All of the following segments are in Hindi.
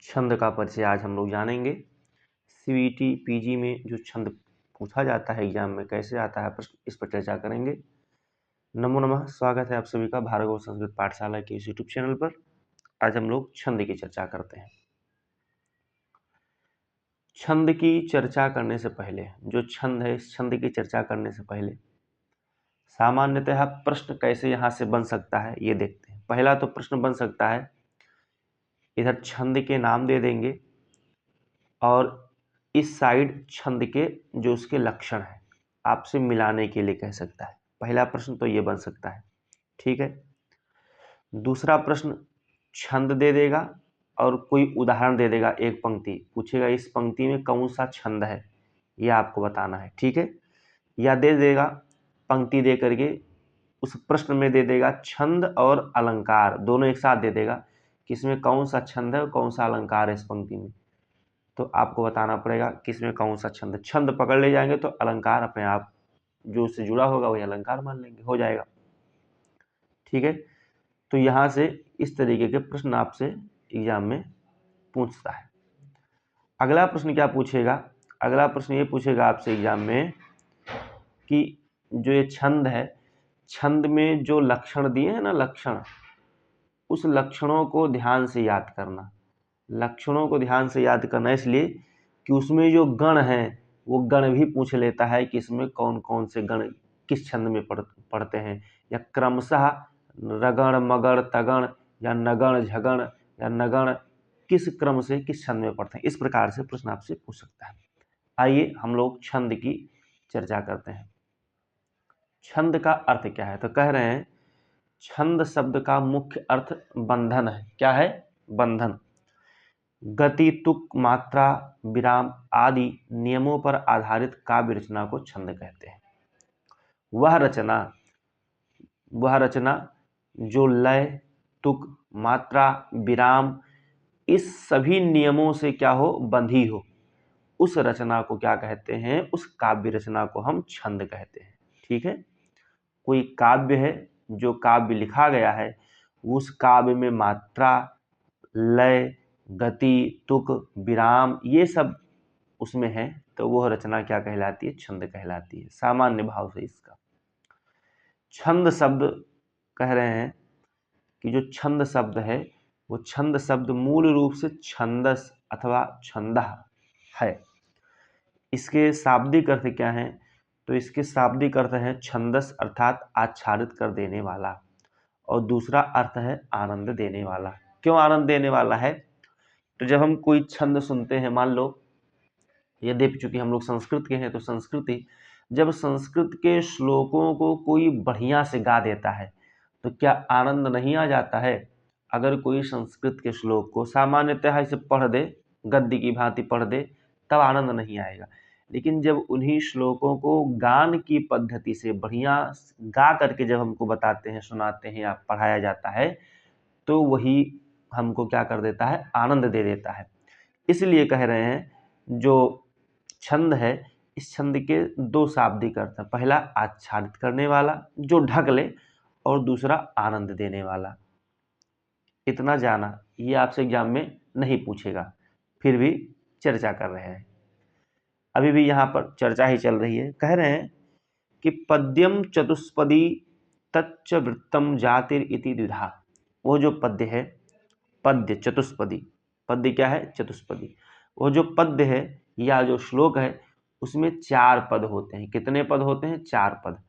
छंद का परिचय आज हम लोग जानेंगे। सीईटी पीजी में जो छंद पूछा जाता है एग्जाम में कैसे आता है प्रश्न, इस पर चर्चा करेंगे। नमो नमः, स्वागत है आप सभी का भार्गव संस्कृत पाठशाला के इस यूट्यूब चैनल पर। आज हम लोग छंद की चर्चा करते हैं। छंद की चर्चा करने से पहले, जो छंद है इस छंद की चर्चा करने से पहले सामान्यतः प्रश्न कैसे यहाँ से बन सकता है ये देखते हैं। पहला तो प्रश्न बन सकता है, इधर छंद के नाम दे देंगे और इस साइड छंद के जो उसके लक्षण है आपसे मिलाने के लिए कह सकता है। पहला प्रश्न तो ये बन सकता है, ठीक है। दूसरा प्रश्न छंद दे देगा और कोई उदाहरण दे देगा, एक पंक्ति पूछेगा इस पंक्ति में कौन सा छंद है ये आपको बताना है, ठीक है। या दे देगा पंक्ति दे करके उस प्रश्न में दे देगा छंद और अलंकार दोनों एक साथ दे देगा कि इसमें कौन सा छंद है और कौन सा अलंकार है इस पंक्ति में। तो आपको बताना पड़ेगा किसमें कौन सा छंद। छंद पकड़ ले जाएंगे तो अलंकार अपने आप जो उससे जुड़ा होगा वही अलंकार मान लेंगे, हो जाएगा, ठीक है। तो यहाँ से इस तरीके के प्रश्न आपसे एग्जाम में पूछता है। अगला प्रश्न क्या पूछेगा, अगला प्रश्न ये पूछेगा आपसे एग्जाम में कि जो ये छंद है, छंद में जो लक्षण दिए हैं ना, लक्षण, उस लक्षणों को ध्यान से याद करना। लक्षणों को ध्यान से याद करना इसलिए कि उसमें जो गण हैं वो गण भी पूछ लेता है कि इसमें कौन कौन से गण किस छंद में पढ़ते हैं, या क्रमशः रगण मगण तगण या नगण झगण या नगण किस क्रम से किस छंद में पढ़ते हैं। इस प्रकार से प्रश्न आपसे पूछ सकता है। आइए हम लोग छंद की चर्चा करते हैं। छंद का अर्थ क्या है, तो कह रहे हैं छंद शब्द का मुख्य अर्थ बंधन है। क्या है? बंधन। गति, तुक, मात्रा, विराम आदि नियमों पर आधारित काव्य रचना को छंद कहते हैं। वह रचना जो लय, तुक, मात्रा, विराम इस सभी नियमों से क्या हो, बंधी हो, उस रचना को क्या कहते हैं, उस काव्य रचना को हम छंद कहते हैं, ठीक है। कोई काव्य है, जो काव्य लिखा गया है उस काव्य में मात्रा, लय, गति, तुक, विराम ये सब उसमें है, तो वह रचना क्या कहलाती है, छंद कहलाती है। सामान्य भाव से इसका छंद शब्द कह रहे हैं कि जो छंद शब्द है वो छंद शब्द मूल रूप से छंदस अथवा छंदः है। इसके शाब्दिक अर्थ क्या है, तो इसके शाब्दिक अर्थ है छंदस अर्थात आच्छादित कर देने वाला, और दूसरा अर्थ है आनंद देने वाला। क्यों आनंद देने वाला है, तो जब हम कोई छंद सुनते हैं, मान लो यदि चूंकि हम लोग संस्कृत के हैं तो संस्कृति, जब संस्कृत के श्लोकों को कोई बढ़िया से गा देता है तो क्या आनंद नहीं आ जाता है। अगर कोई संस्कृत के श्लोक को सामान्यतः इसे पढ़ दे, गद्य की भांति पढ़ दे, तब आनंद नहीं आएगा। लेकिन जब उन्हीं श्लोकों को गान की पद्धति से बढ़िया गा करके जब हमको बताते हैं, सुनाते हैं या पढ़ाया जाता है, तो वही हमको क्या कर देता है, आनंद दे देता है। इसलिए कह रहे हैं जो छंद है, इस छंद के दो शाब्दिक अर्थ है। पहला आच्छादित करने वाला जो ढक ले, और दूसरा आनंद देने वाला। इतना जाना, ये आपसे एग्जाम में नहीं पूछेगा, फिर भी चर्चा कर रहे हैं। अभी भी यहाँ पर चर्चा ही चल रही है। कह रहे हैं कि पद्यम चतुष्पदी तच्च वृत्तम जातिर इति द्विधा। वो जो पद्य है, पद्य चतुष्पदी, पद्य क्या है, चतुष्पदी। वो जो पद्य है या जो श्लोक है उसमें 4 पद होते हैं। कितने पद होते हैं? 4 पद।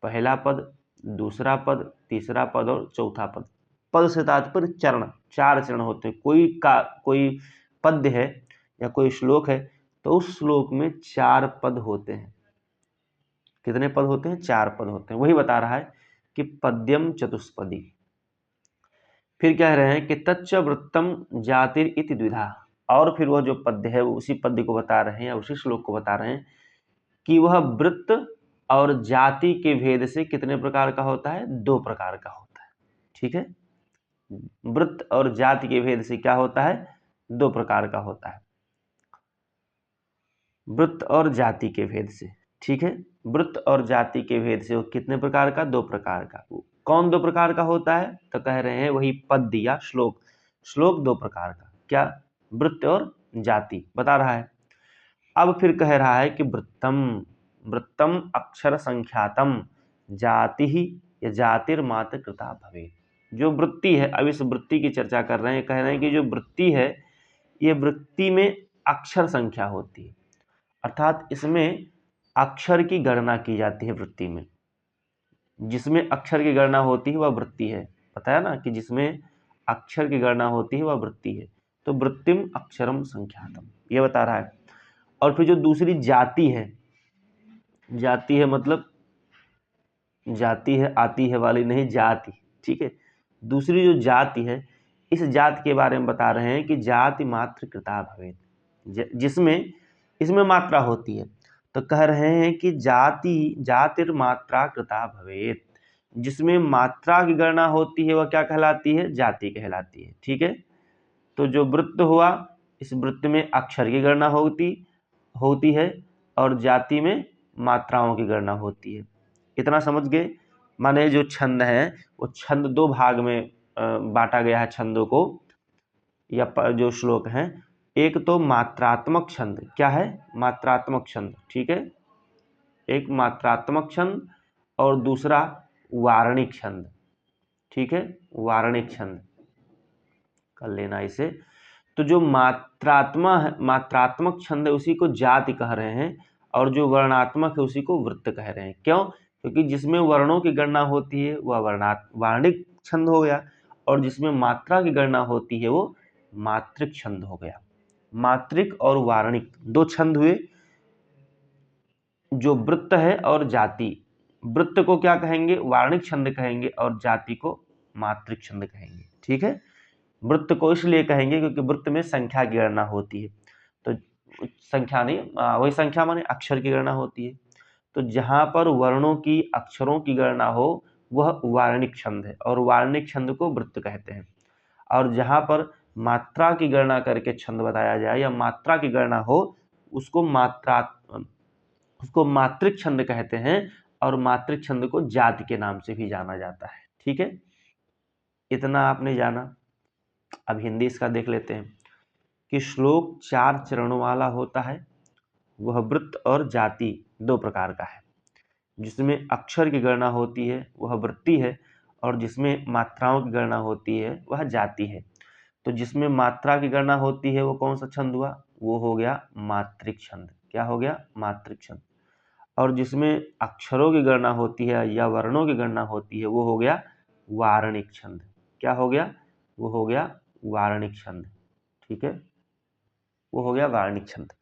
पहला पद, दूसरा पद, तीसरा पद और चौथा पद। पद से तात्पर्य चरण, 4 चरण होते हैं। कोई पद्य है या कोई श्लोक है तो उस श्लोक में 4 पद होते हैं। कितने पद होते हैं? 4 पद होते हैं। वही बता रहा है कि पद्यम चतुष्पदी। फिर कह रहे हैं कि तच्च वृत्तम जातिर इति द्विधा, और फिर वह जो पद्य है वो उसी पद्य को बता रहे हैं या उसी श्लोक को बता रहे हैं कि वह वृत्त और जाति के भेद से कितने प्रकार का होता है? 2 प्रकार का होता है, ठीक है। वृत्त और जाति के भेद से क्या होता है? 2 प्रकार का होता है। वृत्त और जाति के भेद से, ठीक है। वृत्त और जाति के भेद से वो कितने प्रकार का? 2 प्रकार का। कौन 2 प्रकार का होता है? तो कह रहे हैं वही पद्य या श्लोक। श्लोक 2 प्रकार का, क्या? वृत्त और जाति बता रहा है। अब फिर कह रहा है कि वृत्तम, वृत्तम अक्षर संख्यातम जाति ही या जातिर्मात्र कृता भवेत्। जो वृत्ति है, अब इस वृत्ति की चर्चा कर रहे हैं, कह रहे हैं कि जो वृत्ति है ये वृत्ति में अक्षर संख्या होती है, अर्थात इसमें अक्षर की गणना की जाती है वृत्ति में। जिसमें अक्षर की गणना होती है वह वृत्ति है, बताया ना कि जिसमें अक्षर की गणना होती है वह वृत्ति है। तो वृत्तिम अक्षरम संख्यातम ये बता रहा है। और फिर जो दूसरी जाति है, जाति है मतलब जाति है आती है वाली नहीं, जाति, ठीक है। दूसरी जो जाति है, इस जाति के बारे में बता रहे हैं कि जाति मात्र कृता भवेत्, जिसमें इसमें मात्रा होती है। तो कह रहे हैं कि जाति जातिर्मात्रा कृता भवेत्, जिसमें मात्रा की गणना होती है वह क्या कहलाती है, जाति कहलाती है, ठीक है। तो जो वृत्त हुआ, इस वृत्त में अक्षर की गणना होती है और जाति में मात्राओं की गणना होती है। इतना समझ गए। माने जो छंद है वो छंद दो भाग में बांटा गया है छंदों को, या जो श्लोक हैं। एक तो मात्रात्मक छंद, क्या है, मात्रात्मक छंद, ठीक है, एक मात्रात्मक छंद और दूसरा वारणिक छंद, ठीक है, वारणिक छंद कर लेना इसे। तो जो मात्रात्मक छंद है उसी को जाति कह रहे हैं, और जो वर्णात्मक है उसी को वृत्त कह रहे हैं। क्यों? क्योंकि जिसमें वर्णों की गणना होती है वह वार्णिक छंद हो गया, और जिसमें मात्रा की गणना होती है वो मात्रिक छंद हो गया। मात्रिक और वार्णिक दो छंद हुए, जो वृत्त है और जाति। वृत्त को क्या कहेंगे, वार्णिक छंद कहेंगे, और जाति को मात्रिक छंद कहेंगे, ठीक है। वृत्त को इसलिए कहेंगे क्योंकि वृत्त में संख्या की गणना होती है, तो संख्या नहीं, वही संख्या माने अक्षर की गणना होती है। तो जहां पर वर्णों की अक्षरों की गणना हो वह वार्णिक छंद है, और वार्णिक छंद को वृत्त कहते हैं। और जहां पर मात्रा की गणना करके छंद बताया जाए या मात्रा की गणना हो उसको मात्रिक छंद कहते हैं, और मात्रिक छंद को जाति के नाम से भी जाना जाता है, ठीक है। इतना आपने जाना। अब हिंदी इसका देख लेते हैं कि श्लोक 4 चरणों वाला होता है, वह वृत्त और जाति दो प्रकार का है। जिसमें अक्षर की गणना होती है वह वृत्ति है, और जिसमें मात्राओं की गणना होती है वह जाति है। तो जिसमें मात्रा की गणना होती है वो कौन सा छंद हुआ, वो हो गया मात्रिक छंद। क्या हो गया, मात्रिक छंद। और जिसमें अक्षरों की गणना होती है या वर्णों की गणना होती है वो हो गया वारणिक छंद। क्या हो गया, वो हो गया वारणिक छंद, ठीक है, वो हो गया वारणिक छंद।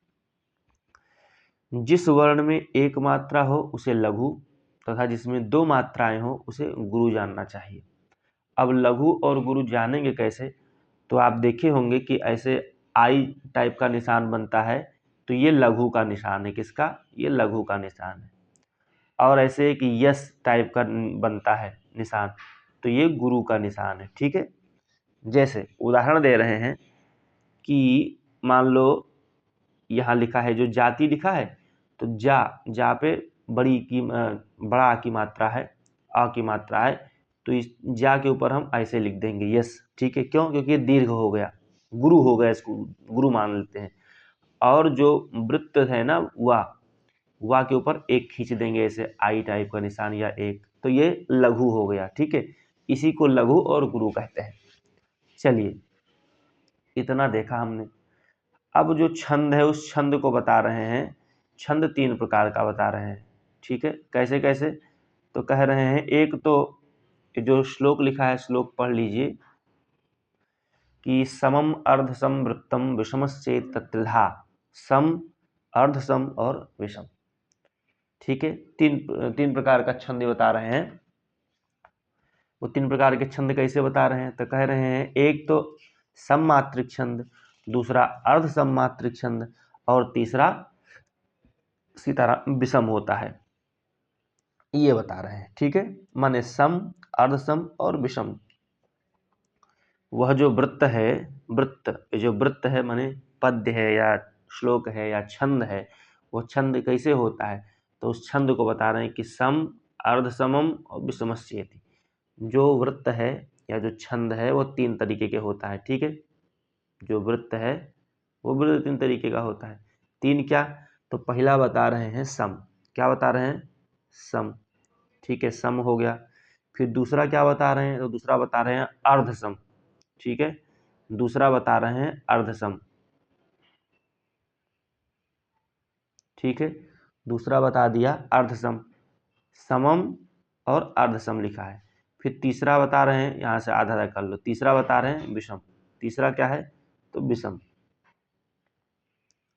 जिस वर्ण में एक मात्रा हो उसे लघु तथा जिसमें दो मात्राएं हो उसे गुरु जानना चाहिए। अब लघु और गुरु जानेंगे कैसे, तो आप देखे होंगे कि ऐसे आई टाइप का निशान बनता है, तो ये लघु का निशान है। किसका, ये लघु का निशान है। और ऐसे एक यस टाइप का बनता है निशान, तो ये गुरु का निशान है, ठीक है। जैसे उदाहरण दे रहे हैं कि मान लो यहाँ लिखा है, जो जाति लिखा है, तो जा पे बड़ा की मात्रा है, आ की मात्रा है, तो इस जा के ऊपर हम ऐसे लिख देंगे यस, ठीक है। क्यों, क्योंकि ये दीर्घ हो गया, गुरु हो गया, इसको गुरु मान लेते हैं। और जो वृत्त है ना, वा के ऊपर एक खींच देंगे ऐसे आई टाइप का निशान या एक, तो ये लघु हो गया, ठीक है। इसी को लघु और गुरु कहते हैं। चलिए, इतना देखा हमने। अब जो छंद है उस छंद को बता रहे हैं। छंद 3 प्रकार का बता रहे हैं, ठीक है। कैसे कैसे, तो कह रहे हैं, एक तो जो श्लोक लिखा है, श्लोक पढ़ लीजिए कि समम अर्धसम वृत्तम विषमश्चेत तत्रिधा, सम, अर्धसम और विषम, ठीक है। तीन प्रकार का छंद बता रहे हैं। वो 3 प्रकार के छंद कैसे बता रहे हैं, तो कह रहे हैं एक तो सममात्रिक छंद, दूसरा अर्ध सममात्रिक छंद, और तीसरा इसी तरह विषम होता है, ये बता रहे हैं, ठीक है। माने सम, अर्धसम और विषम। वह जो वृत्त है, जो वृत्त है माने पद्य है या श्लोक है या छंद है, वो छंद कैसे होता है, तो उस छंद को बता रहे हैं कि सम, अर्धसमम और विषमश्चेति। जो वृत्त है या जो छंद है वो 3 तरीके के होता है, ठीक है। जो वृत्त है वो भी 3 तरीके का होता है। 3 क्या? तो पहला बता रहे हैं सम। क्या बता रहे हैं? सम। ठीक है, सम हो गया। फिर दूसरा क्या बता रहे हैं? तो दूसरा बता रहे हैं अर्धसम। ठीक है, दूसरा बता रहे हैं अर्धसम। ठीक है, दूसरा बता दिया अर्धसम, समम और अर्धसम लिखा है। फिर तीसरा बता रहे हैं, यहाँ से आधा आधा कर लो, तीसरा बता रहे हैं विषम। तीसरा क्या है? तो विषम।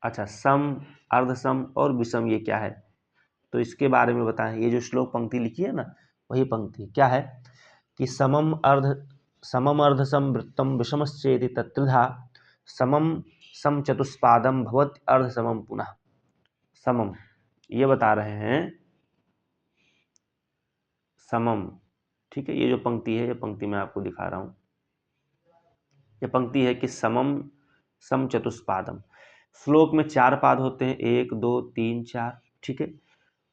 अच्छा, सम, अर्धसम और विषम ये क्या है? तो इसके बारे में बताएं। ये जो श्लोक पंक्ति लिखी है ना, वही पंक्ति क्या है कि समम अर्धसम वृत्तम विषमश्चेति तत्त्रिधा समम सम चतुष्पादम भवत अर्धसमम पुनः। समम ये बता रहे हैं, समम। ठीक है, ये जो पंक्ति है, ये पंक्ति मैं आपको दिखा रहा हूं। ये पंक्ति है कि समम सम चतुष्पादम। श्लोक में 4 पाद होते हैं, 1 2 3 4। ठीक है,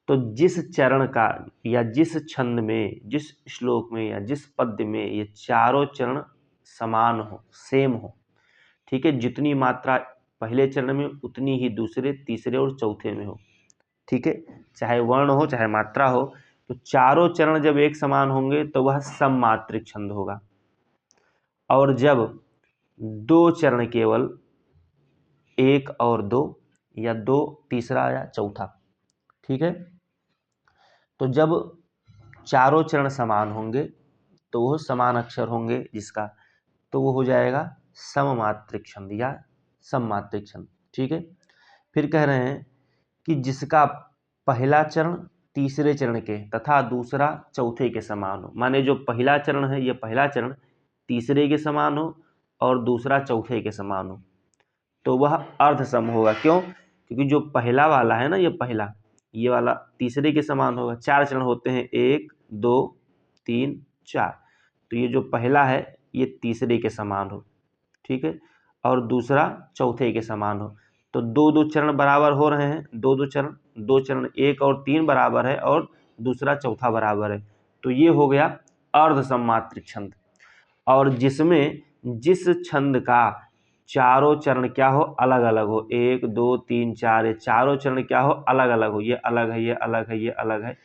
तो जिस चरण का या जिस छंद में, जिस श्लोक में या जिस पद्य में ये चारों चरण समान हो, सेम हो, ठीक है, जितनी मात्रा पहले चरण में उतनी ही दूसरे, तीसरे और चौथे में हो। ठीक है, चाहे वर्ण हो चाहे मात्रा हो, तो चारों चरण जब एक समान होंगे तो वह सममात्रिक छंद होगा। और जब 2 चरण केवल, 1 और 2 या 2 तीसरा या चौथा, ठीक है, तो जब चारों चरण समान होंगे तो वो समान अक्षर होंगे जिसका, तो वो हो जाएगा सममात्रिक छंद या सममात्रिक छंद। ठीक है, फिर कह रहे हैं कि जिसका पहला चरण तीसरे चरण के तथा दूसरा चौथे के समान हो। माने जो पहला चरण है, ये पहला चरण तीसरे के समान हो और दूसरा चौथे के समान हो, तो वह अर्धसम होगा। क्यों? क्योंकि जो पहला वाला है ना, ये पहला, ये वाला तीसरे के समान होगा। 4 चरण होते हैं, 1 2 3 4, तो ये जो पहला है ये तीसरे के समान हो। ठीक है, और दूसरा चौथे के समान हो, तो 2 चरण बराबर हो रहे हैं। 2 चरण 1 और 3 बराबर है और दूसरा चौथा बराबर है, तो ये हो गया अर्धसममात्रिक छंद। और जिसमें जिस छंद का चारों चरण क्या हो, अलग अलग हो, 1 2 3 4, ये चारों चरण क्या हो, अलग अलग हो, ये अलग है, ये अलग है, ये अलग है,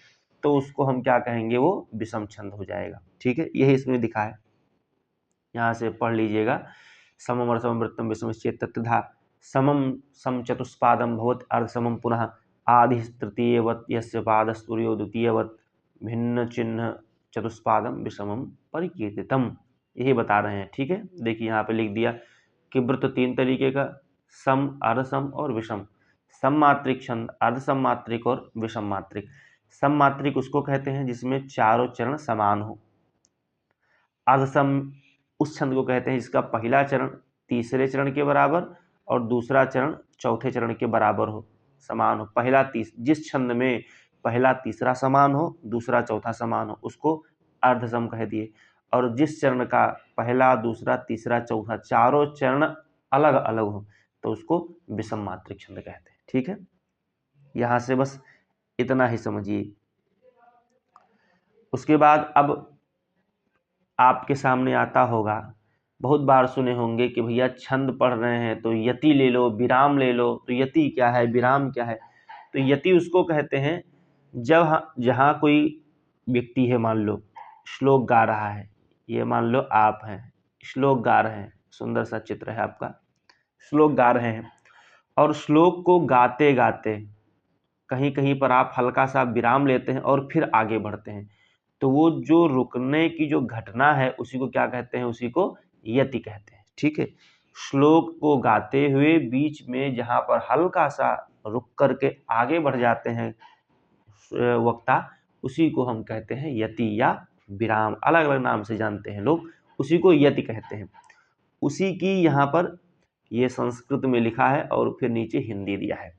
तो उसको हम क्या कहेंगे? वो विषम छंद हो जाएगा। ठीक है, यही इसमें दिखा है, यहाँ से पढ़ लीजिएगा। समम अर्धसमम वृत्तम विषमश्चेत् तत्तथा समम सम चतुष्पादम भवत अर्धसमम पुनः आदि तृतीयवत यस्य पादस्तुर्यो द्वितीयवत भिन्न चिन्ह चतुष्पादम विषमम परिकीर्तितम। यही बता रहे हैं। ठीक है, देखिए यहाँ पे लिख दिया कि वृत्त 3 तरीके का, सम, अर्धसम और विषम। सममात्रिक छंद, अर्धसममात्रिक और विषम मात्रिक। सममात्रिक उसको कहते हैं जिसमें चारों चरण समान हो। अर्धसम उस छंद को कहते हैं जिसका पहला चरण तीसरे चरण के बराबर और दूसरा चरण चौथे चरण के बराबर हो, समान हो। जिस छंद में पहला तीसरा समान हो, दूसरा चौथा समान हो, उसको अर्धसम कह दिए। और जिस चरण का पहला दूसरा तीसरा चौथा चारों चरण अलग अलग हो, तो उसको विषम मात्रिक छंद कहते हैं। ठीक है, यहां से बस इतना ही समझिए। उसके बाद अब आपके सामने आता होगा, बहुत बार सुने होंगे कि भैया छंद पढ़ रहे हैं तो यति ले लो, विराम ले लो। तो यति क्या है, विराम क्या है? तो यति उसको कहते हैं जब जहाँ कोई व्यक्ति है, मान लो श्लोक गा रहा है, ये मान लो आप हैं, श्लोक गा रहे हैं, सुंदर सा चित्र है आपका, श्लोक गा रहे हैं, और श्लोक को गाते गाते कहीं कहीं पर आप हल्का सा विराम लेते हैं और फिर आगे बढ़ते हैं, तो वो जो रुकने की जो घटना है उसी को क्या कहते हैं? उसी को यति कहते हैं। ठीक है, श्लोक को गाते हुए बीच में जहां पर हल्का सा रुक करके आगे बढ़ जाते हैं वक्ता, उसी को हम कहते हैं यति या विराम। अलग अलग नाम से जानते हैं लोग, उसी को यति कहते हैं। उसी की यहाँ पर ये संस्कृत में लिखा है और फिर नीचे हिंदी दिया है।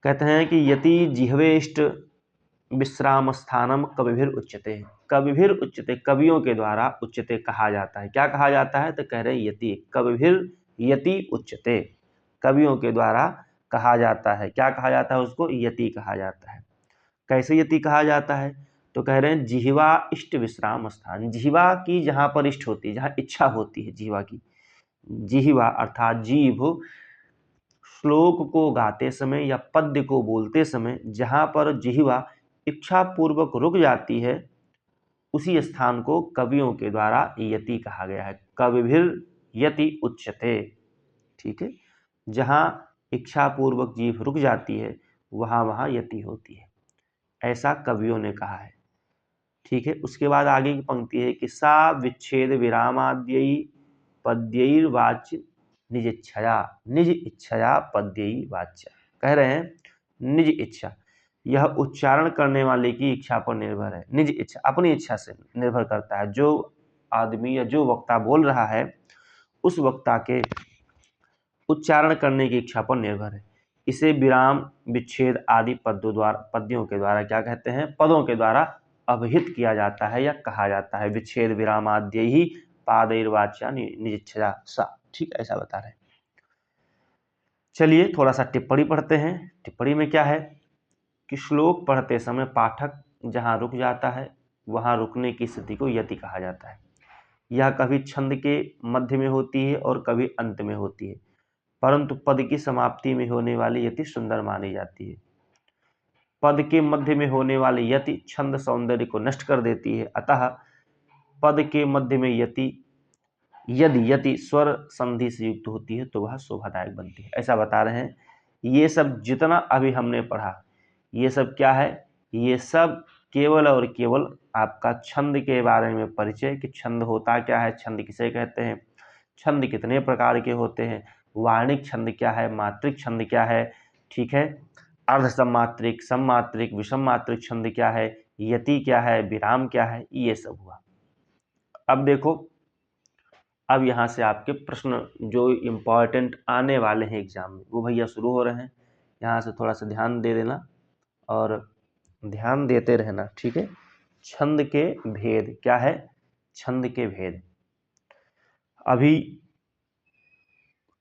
कहते हैं कि यति जिह्वेष्ट विश्राम स्थानम कविभिर उच्यते। कविभिर उच्यते, कवियों के द्वारा उच्यते कहा जाता है। क्या कहा जाता है? तो कह रहे हैं यति, कविभिर यति उच्यते, कवियों के द्वारा कहा जाता है। क्या कहा जाता है? उसको यति कहा जाता है। कैसे यति कहा जाता है? तो कह रहे हैं जिह्वा इष्ट विश्राम स्थान, जिह्वा की जहाँ पर इष्ट होती है, जहाँ इच्छा होती है जिह्वा की, जिह्वा अर्थात जीभ श्लोक को गाते समय या पद्य को बोलते समय जहां पर जिह्वा इच्छा पूर्वक रुक जाती है उसी स्थान को कवियों के द्वारा यति कहा गया है। कविभिर यति उच्यते। ठीक है, जहां इच्छा पूर्वक जीभ रुक जाती है वहां वहां यति होती है, ऐसा कवियों ने कहा है। ठीक है, उसके बाद आगे की पंक्ति है कि सा विच्छेद विरामाद्यई पद्यई वाच्य निज इच्छया पद्यई वाच्य। कह रहे हैं निज इच्छा, यह उच्चारण करने वाले की इच्छा पर निर्भर है। निज इच्छा, अपनी इच्छा से निर्भर करता है। जो आदमी या जो वक्ता बोल रहा है उस वक्ता के उच्चारण करने की इच्छा पर निर्भर है। इसे विराम विच्छेद आदि पद्यों के द्वारा क्या कहते हैं, पदों के द्वारा अभिहित किया जाता है या कहा जाता है। विच्छेद विरामाद्य ही पादैर्वाच्या निजिच्छया सा। ठीक, ऐसा बता रहे हैं। चलिए थोड़ा सा टिप्पणी पढ़ते हैं। टिप्पणी में क्या है कि श्लोक पढ़ते समय पाठक जहां रुक जाता है वहां रुकने की स्थिति को यति कहा जाता है। यह कभी छंद के मध्य में होती है और कभी अंत में होती है, परंतु पद की समाप्ति में होने वाली यति सुंदर मानी जाती है। पद के मध्य में होने वाली यति छंद सौंदर्य को नष्ट कर देती है, अतः पद के मध्य में यति यदि यति स्वर संधि से युक्त होती है तो वह शोभादायक बनती है। ऐसा बता रहे हैं। ये सब जितना अभी हमने पढ़ा ये सब क्या है, ये सब केवल और केवल आपका छंद के बारे में परिचय कि छंद होता क्या है, छंद किसे कहते हैं, छंद कितने प्रकार के होते हैं, वार्णिक छंद क्या है, मात्रिक छंद क्या है, ठीक है, अर्ध सममात्रिक, सममात्रिक, विषम मात्रिक छंद क्या है, यति क्या है, विराम क्या है, ये सब हुआ। अब देखो, अब यहाँ से आपके प्रश्न जो इम्पोर्टेंट आने वाले हैं एग्जाम में वो भैया शुरू हो रहे हैं। यहाँ से थोड़ा सा ध्यान दे देना और ध्यान देते रहना। ठीक है, छंद के भेद क्या है, छंद के भेद। अभी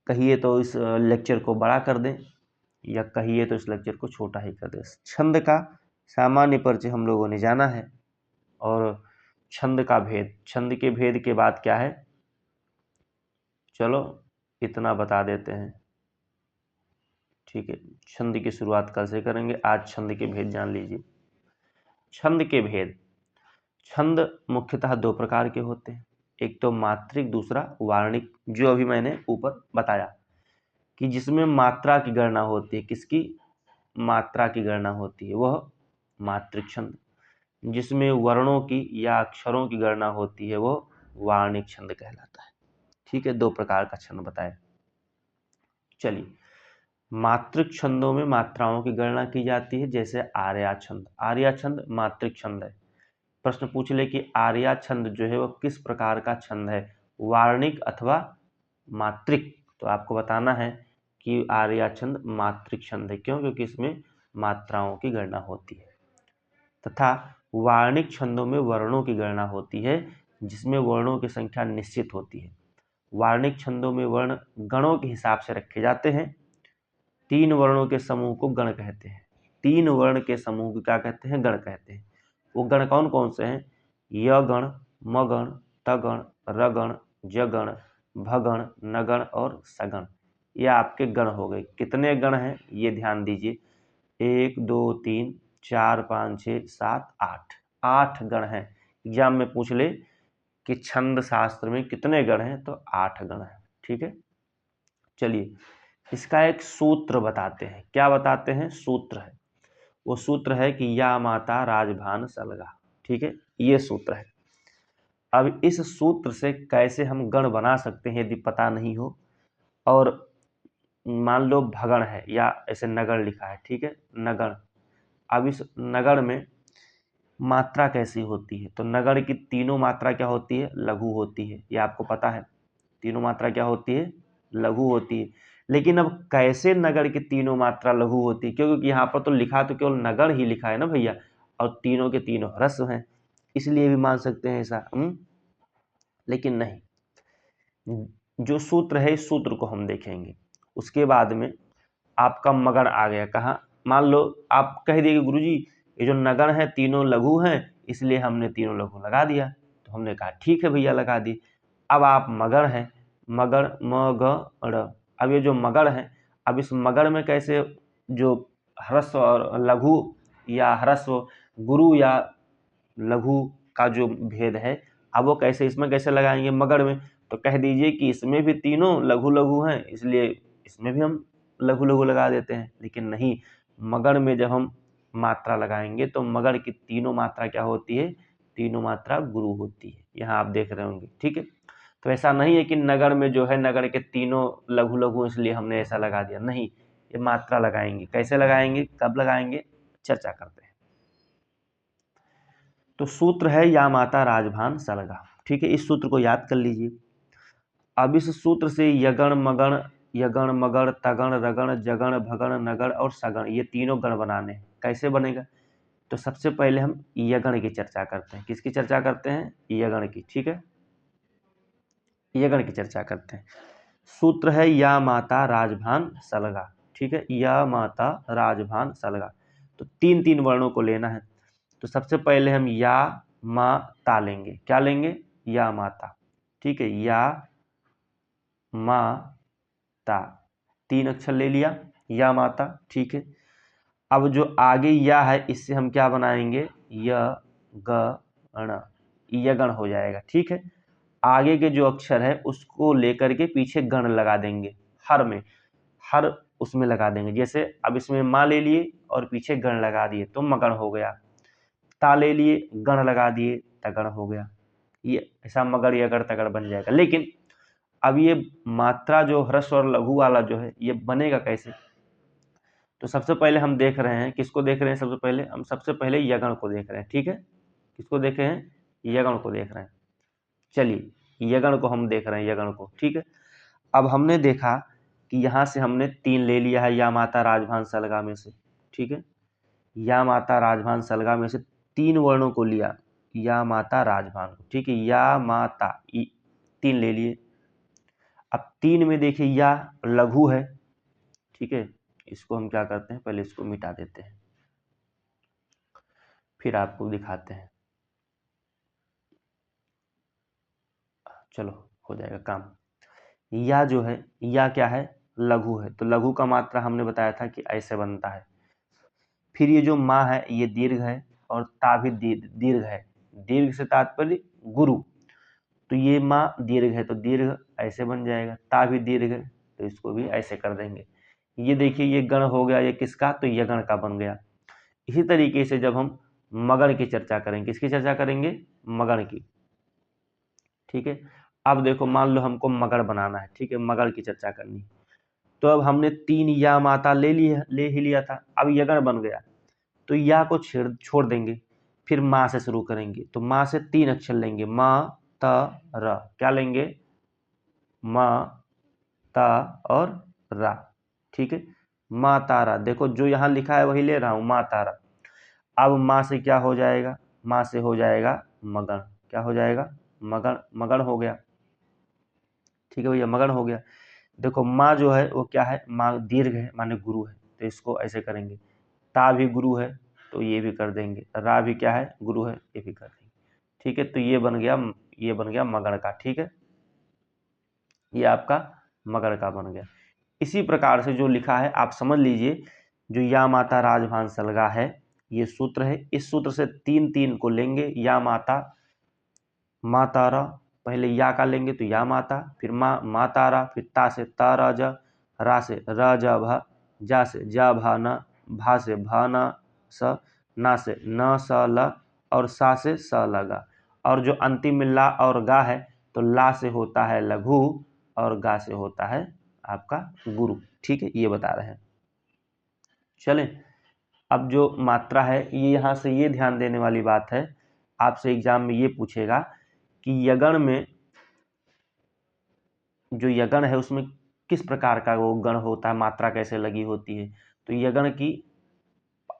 कहिए तो इस लेक्चर को बड़ा कर दें या कहिए तो इस लेक्चर को छोटा ही कर दें। छंद का सामान्य परिचय हम लोगों ने जाना है और छंद का भेद, छंद के भेद के बाद क्या है, चलो इतना बता देते हैं। ठीक है, छंद की शुरुआत कैसे करेंगे, आज छंद के भेद जान लीजिए। छंद के भेद, छंद मुख्यतः दो प्रकार के होते हैं, एक तो मात्रिक, दूसरा वार्णिक। जो अभी मैंने ऊपर बताया कि जिसमें मात्रा की गणना होती है, किसकी, मात्रा की गणना होती है, वह मात्रिक छंद। जिसमें वर्णों की या अक्षरों की गणना होती है वह वार्णिक छंद कहलाता है। ठीक है, दो प्रकार का छंद बताया। चलिए, मात्रिक छंदों में मात्राओं की गणना की जाती है, जैसे आर्या छंद। आर्या छंद मात्रिक छंद है। प्रश्न पूछ ले कि आर्या छंद जो है वह किस प्रकार का छंद है, वार्णिक अथवा मात्रिक, तो आपको बताना है कि आर्या छंद मात्रिक छंद है। क्यों, क्योंकि इसमें मात्राओं की गणना होती है। तथा वार्णिक छंदों में वर्णों की गणना होती है, जिसमें वर्णों की संख्या निश्चित होती है। वार्णिक छंदों में वर्ण गणों के हिसाब से रखे जाते हैं। 3 वर्णों के समूह को गण कहते हैं। 3 वर्ण के समूह को क्या कहते हैं, गण कहते हैं। वो गण कौन कौन से हैं, य गण, म गण, त गण, र गण, ज गण, भ गण, न गण और सगण। ये आपके गण हो गए। कितने गण हैं ये ध्यान दीजिए, 1 2 3 4 5 6 7 8, 8 गण हैं। एग्जाम में पूछ ले कि छंद शास्त्र में कितने गण हैं, तो 8 गण हैं। ठीक है, चलिए इसका एक सूत्र बताते हैं। क्या बताते हैं, सूत्र है। वो सूत्र है कि या माता राजभान सलगा। ठीक है, ये सूत्र है। अब इस सूत्र से कैसे हम गण बना सकते हैं यदि पता नहीं हो, और मान लो भगण है या ऐसे नगण लिखा है, ठीक है, नगण। अब इस नगण में मात्रा कैसी होती है, तो नगण की तीनों मात्रा क्या होती है, लघु होती है। ये आपको पता है, तीनों मात्रा क्या होती है, लघु होती है। लेकिन अब कैसे नगण की तीनों मात्रा लघु होती है, क्योंकि यहाँ पर तो लिखा तो केवल नगण ही लिखा है ना भैया, और तीनों के तीनों ह्रस्व हैं, इसलिए भी मान सकते हैं ऐसा। लेकिन नहीं, जो सूत्र है इस सूत्र को हम देखेंगे। उसके बाद में आपका मगण आ गया कहाँ, मान लो आप कह दिए कि गुरुजी ये जो नगण है तीनों लघु हैं, इसलिए हमने तीनों लघु लगा दिया। तो हमने कहा ठीक है भैया लगा दी। अब आप मगण हैं, मगड़ मगड़। अब ये जो मगड़ है, अब इस मगड़ में कैसे जो ह्रस्व और लघु या ह्रस्व गुरु या लघु का जो भेद है, अब वो कैसे इसमें कैसे लगाएंगे मगड़ में। तो कह दीजिए कि इसमें भी तीनों लघु लघु हैं, इसलिए इसमें भी हम लघु लघु लगा देते हैं। लेकिन नहीं, मगड़ में जब हम मात्रा लगाएंगे तो मगड़ की तीनों मात्रा क्या होती है, तीनों मात्रा गुरु होती है। यहाँ आप देख रहे होंगे, ठीक है। तो ऐसा नहीं है कि नगर में जो है नगर के तीनों लघु लघु इसलिए हमने ऐसा लगा दिया, नहीं, ये मात्रा लगाएंगे। कैसे लगाएंगे, कब लगाएंगे, चर्चा करते हैं। तो सूत्र है या माता राजभान सलगा, ठीक है। इस सूत्र को याद कर लीजिए। अब इस सूत्र से यगण मगण तगण रगण जगण भगण नगण और सगण, ये तीनों गण बनाने हैं। कैसे बनेगा, तो सबसे पहले हम यगण की चर्चा करते हैं। किसकी चर्चा करते हैं, यगण की, ठीक है। यगण की चर्चा करते हैं। सूत्र है या माता राजभान सलगा, ठीक है। या माता राजभान सलगा, तो तीन तीन वर्णों को लेना है। तो सबसे पहले हम या माता लेंगे। क्या लेंगे, या माता, ठीक है। या माता, तीन अक्षर ले लिया, या माता, ठीक है। अब जो आगे या है इससे हम क्या बनाएंगे, यगण, यगण हो जाएगा, ठीक है। आगे के जो अक्षर है उसको लेकर के पीछे गण लगा देंगे, हर में, हर उसमें लगा देंगे। जैसे अब इसमें माँ ले लिए और पीछे गण लगा दिए तो मगण हो गया। ता ले लिए, गण लगा दिए, तगण हो गया। ये ऐसा मगड़ यगड़ तगड़ बन जाएगा। लेकिन अब ये मात्रा जो ह्रस्व और लघु वाला जो है ये बनेगा कैसे, तो सबसे पहले हम देख रहे हैं, किसको देख रहे हैं, सबसे पहले हम सबसे पहले यगण को देख रहे हैं, ठीक है। किसको देख रहे हैं, यगण को देख रहे हैं। चलिए यगण को हम देख रहे हैं, यगण को, ठीक है। अब हमने देखा कि यहाँ से हमने तीन ले लिया है या माता राजभान सलगा में से, ठीक है। या माता राजभान सलगा में से तीन वर्णों को लिया, या माता राजभान को, ठीक है। या माता तीन ले लिए। अब तीन में देखिए या लघु है, ठीक है। इसको हम क्या करते हैं, पहले इसको मिटा देते हैं, फिर आपको दिखाते हैं। चलो हो जाएगा काम। या जो है, या क्या है, लघु है। तो लघु का मात्रा हमने बताया था कि ऐसे बनता है। फिर ये जो माँ है ये दीर्घ है और ता भी दीर्घ है। दीर्घ से तात्पर्य गुरु, तो ये माँ दीर्घ है तो दीर्घ ऐसे बन जाएगा। ता भी दीर्घ है तो इसको भी ऐसे कर देंगे। ये देखिए ये गण हो गया, ये किसका, तो ये गण का बन गया। इसी तरीके से जब हम मगण की चर्चा करेंगे, किसकी चर्चा करेंगे, मगण की, ठीक है। अब देखो मान लो हमको मगड़ बनाना है, ठीक है, मगड़ की चर्चा करनी। तो अब हमने तीन या माता ले ही लिया था। अब यगण बन गया तो या को छोड़ देंगे, फिर माँ से शुरू करेंगे। तो माँ से तीन अक्षर लेंगे, माँ त र, क्या लेंगे, माँ ता और रा, ठीक है। माँ तारा, देखो जो यहाँ लिखा है वही ले रहा हूँ, माँ तारा। अब माँ से क्या हो जाएगा, माँ से हो जाएगा मगण, क्या हो जाएगा, मगण, मगण हो गया, ठीक है भैया, मगण हो गया। देखो माँ जो है वो क्या है, माँ दीर्घ है माने गुरु है, तो इसको ऐसे करेंगे। ता भी गुरु है तो ये भी कर देंगे। रा भी क्या है, गुरु है, ये भी कर देंगे, ठीक है। तो ये बन गया मगण का, ठीक है। ये आपका मगण का बन गया। इसी प्रकार से जो लिखा है आप समझ लीजिए, जो या माता राजभान सलगा है ये सूत्र है। इस सूत्र से तीन तीन को लेंगे, या माता, माँ तारा, पहले या का लेंगे तो या माता, फिर माँ तारा, फिर ता से तारा जा, रा से र जा भा, जा से जा भा न, भा से भा न स, ना से न स ल, और सा से स लगा। और जो अंतिम में ला और गा है तो ला से होता है लघु और गा से होता है आपका गुरु, ठीक है, ये बता रहे हैं। चलें, अब जो मात्रा है ये यहाँ से ये ध्यान देने वाली बात है, आपसे एग्जाम में ये पूछेगा कि यगण में, जो यगण है उसमें किस प्रकार का वो गण होता है, मात्रा कैसे लगी होती है। तो यगण की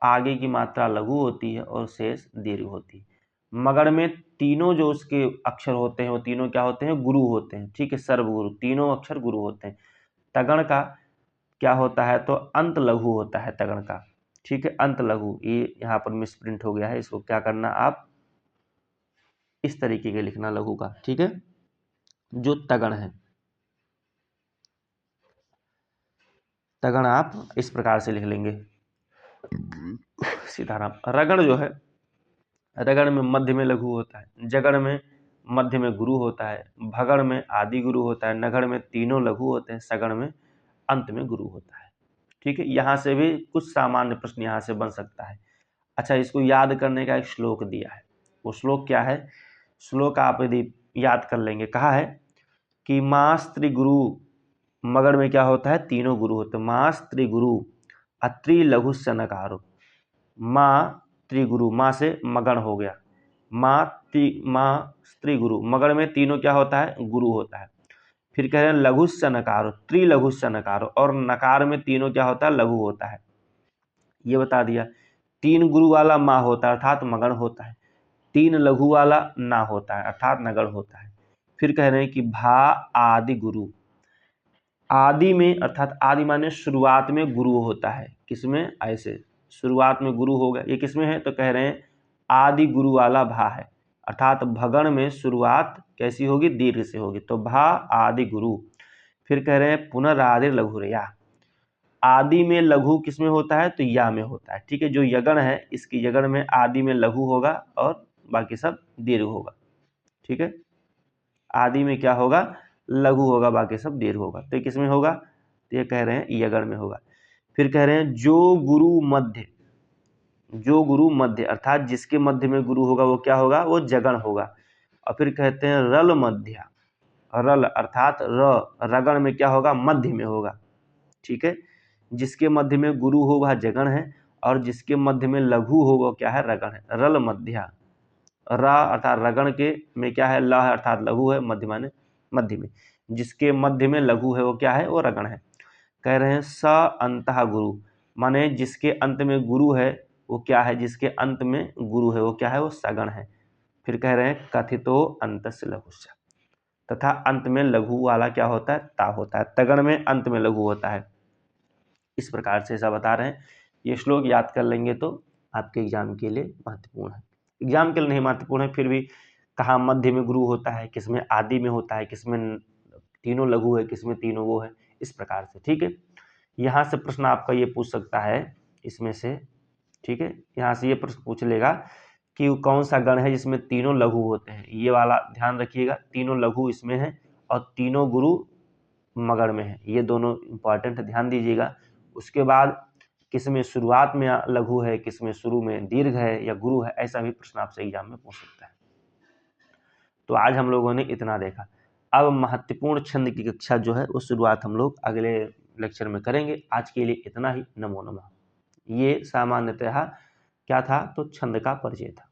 आगे की मात्रा लघु होती है और शेष दीर्घ होती है। मगध में तीनों जो उसके अक्षर होते हैं वो तीनों क्या होते हैं, गुरु होते हैं, ठीक है, सर्वगुरु, तीनों अक्षर गुरु होते हैं। तगण का क्या होता है, तो अंत लघु होता है तगण का, ठीक है, अंत लघु। ये यहाँ पर मिसप्रिंट हो गया है, इसको क्या करना, आप इस तरीके के लिखना लघु का, ठीक है। जो तगण है तगण आप इस प्रकार से लिख लेंगे। सीताराम। रगण जो है, रगण में मध्य में लघु होता है, जगण में मध्य में गुरु होता है, भगण में आदि गुरु होता है, नगण में तीनों लघु होते हैं, सगण में अंत में गुरु होता है। ठीक है, यहाँ से भी कुछ सामान्य प्रश्न यहाँ से बन सकता है। अच्छा, इसको याद करने का एक श्लोक दिया है, वो श्लोक क्या है? श्लोक आप यदि याद कर लेंगे, कहा है कि माँ स्त्री गुरु, मगध में क्या होता है? तीनों गुरु होते हैं। माँ स्त्री गुरु अत्रि लघु से नकारो। माँ त्रिगुरु, माँ से मगण हो गया, माँ स्त्री गुरु, मगध में तीनों क्या होता है? गुरु होता है। फिर कह रहे हैं लघु से नकारो, त्रिलघु से नकारो, और नकार में तीनों क्या होता है? लघु होता है। ये बता दिया। तीन गुरु वाला माँ होता है अर्थात मगण होता है, तीन लघु वाला ना होता है अर्थात नगण होता है। फिर कह रहे हैं कि भा आदि गुरु, आदि में अर्थात आदि माने शुरुआत में गुरु होता है। किसमें? ऐसे शुरुआत में गुरु हो गया, ये किसमें है? तो कह रहे हैं आदि गुरु वाला भा है, अर्थात भगण में शुरुआत कैसी होगी? दीर्घ से होगी, तो भा आदि गुरु। फिर कह रहे हैं पुनरादि लघु रे, या आदि में लघु किसमें होता है? तो या में होता है। ठीक है, जो यगण है इसकी यगण में आदि में लघु होगा और बाकी सब दीर्घ होगा। ठीक है, आदि में क्या होगा? लघु होगा, बाकी सब दीर्घ होगा। तो किसमें होगा? तो ये कह रहे हैं यगण में होगा। फिर कह रहे हैं जो गुरु मध्य, जो गुरु मध्य अर्थात जिसके मध्य में गुरु होगा वो क्या होगा? वो जगण होगा। और फिर कहते हैं रल मध्या, रल अर्थात रगण में क्या होगा? मध्य में होगा। ठीक है, जिसके मध्य में गुरु हो वह जगण है, और जिसके मध्य में लघु हो वो क्या है? रगण है। रल मध्या, र अर्थात रगण के में क्या है? ल है अर्थात लघु है, मध्य माने मध्य में, जिसके मध्य में लघु है वो क्या है? वो रगण है। कह रहे हैं स अंतः गुरु, माने जिसके अंत में गुरु है वो क्या है? जिसके अंत में गुरु है वो क्या है? वो सगण है। फिर कह रहे हैं कथितो अंतस्य लघुस्य, तथा अंत में लघु वाला क्या होता है? ता होता है। तगण में अंत में लघु होता है। इस प्रकार से ऐसा बता रहे हैं। ये श्लोक याद कर लेंगे तो आपके एग्जाम के लिए महत्वपूर्ण है। एग्जाम के लिए नहीं महत्वपूर्ण है, फिर भी कहाँ मध्य में गुरु होता है, किसमें आदि में होता है, किसमें तीनों लघु है, किसमें तीनों वो है, इस प्रकार से। ठीक है, यहाँ से प्रश्न आपका ये पूछ सकता है इसमें से। ठीक है, यहाँ से ये प्रश्न पूछ लेगा कि कौन सा गण है जिसमें तीनों लघु होते हैं। ये वाला ध्यान रखिएगा, तीनों लघु इसमें है और तीनों गुरु मगध में है। ये दोनों इंपॉर्टेंट ध्यान दीजिएगा। उसके बाद किसमें शुरुआत में लघु है, किसमें शुरू में दीर्घ है या गुरु है, ऐसा भी प्रश्न आपसे एग्जाम में पूछ सकता है। तो आज हम लोगों ने इतना देखा। अब महत्वपूर्ण छंद की कक्षा जो है उस शुरुआत हम लोग अगले लेक्चर में करेंगे। आज के लिए इतना ही। नमो नमः। ये सामान्यतः क्या था? तो छंद का परिचय था।